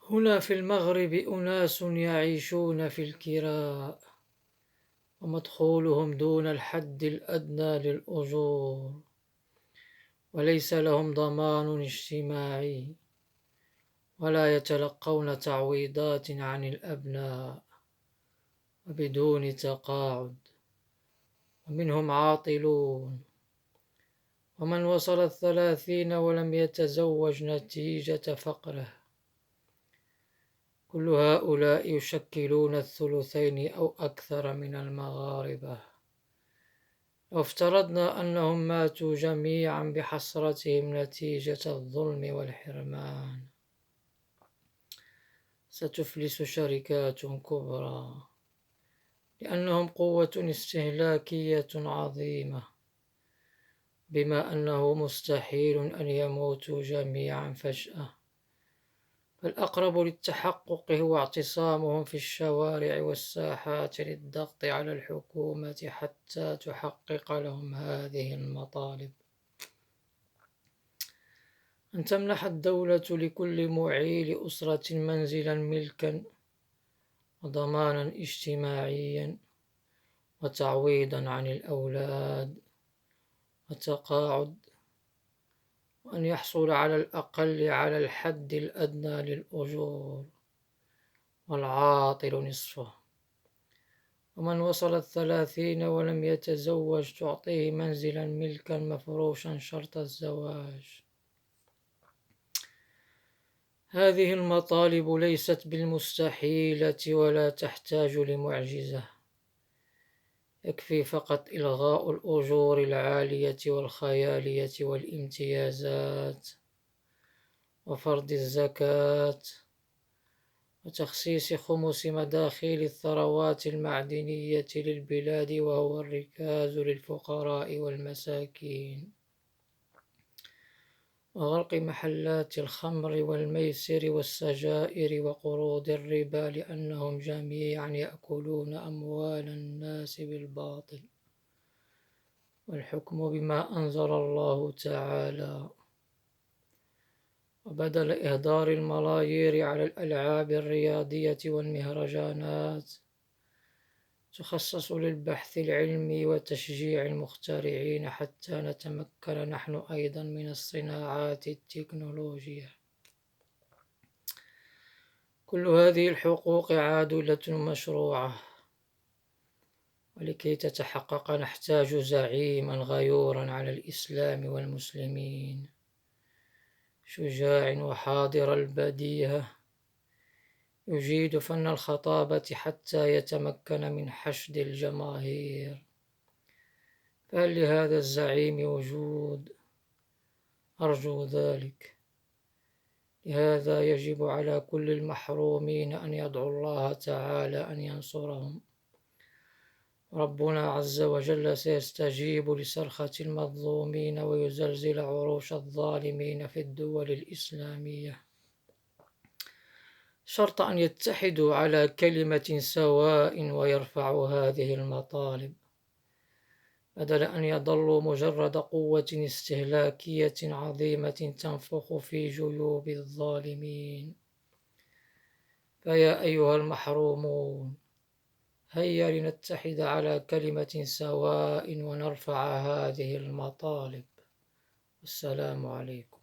هنا في المغرب أناس يعيشون في الكراء، ومدخولهم دون الحد الأدنى للأجور، وليس لهم ضمان اجتماعي، ولا يتلقون تعويضات عن الأبناء، وبدون تقاعد، ومنهم عاطلون. ومن وصل 30 ولم يتزوج نتيجة فقره. كل هؤلاء يشكلون الثلثين أو أكثر من المغاربة. لو افترضنا أنهم ماتوا جميعا بحسرتهم نتيجة الظلم والحرمان، ستفلس شركات كبرى، لأنهم قوة استهلاكية عظيمة، بما أنه مستحيل أن يموتوا جميعا فجأة. فالأقرب للتحقق هو اعتصامهم في الشوارع والساحات للضغط على الحكومة حتى تحقق لهم هذه المطالب: أن تمنح الدولة لكل معيل أسرة منزلا ملكا، وضمانا اجتماعيا، وتعويضا عن الأولاد، وتقاعد، وأن يحصل على الأقل على الحد الأدنى للأجور، والعاطل نصفه. ومن وصل 30 ولم يتزوج تعطيه منزلا ملكا مفروشا شرط الزواج. هذه المطالب ليست بالمستحيلة ولا تحتاج لمعجزة، يكفي فقط إلغاء الأجور العالية والخيالية والامتيازات، وفرض الزكاة، وتخصيص خمس مداخيل الثروات المعدنية للبلاد، وهو الركاز للفقراء والمساكين، وغلق محلات الخمر والميسر والسجائر وقروض الربا، لأنهم جميعا يأكلون أموال الناس بالباطل، والحكم بما أنزل الله تعالى. وبدل إهدار الملايير على الألعاب الرياضية والمهرجانات، تخصص للبحث العلمي وتشجيع المخترعين حتى نتمكن نحن أيضا من الصناعات التكنولوجية. كل هذه الحقوق عادلة مشروعة، ولكي تتحقق نحتاج زعيما غيورا على الإسلام والمسلمين، شجاع وحاضر البديهة، يجيد فن الخطابة حتى يتمكن من حشد الجماهير. فهل لهذا الزعيم وجود؟ أرجو ذلك. لهذا يجب على كل المحرومين أن يدعوا الله تعالى أن ينصرهم. ربنا عز وجل سيستجيب لصرخة المظلومين ويزلزل عروش الظالمين في الدول الإسلامية، شرط أن يتحدوا على كلمة سواء ويرفعوا هذه المطالب، بدل أن يظلوا مجرد قوة استهلاكية عظيمة تنفخ في جيوب الظالمين. فيا أيها المحرومون، هيا لنتحد على كلمة سواء ونرفع هذه المطالب. السلام عليكم.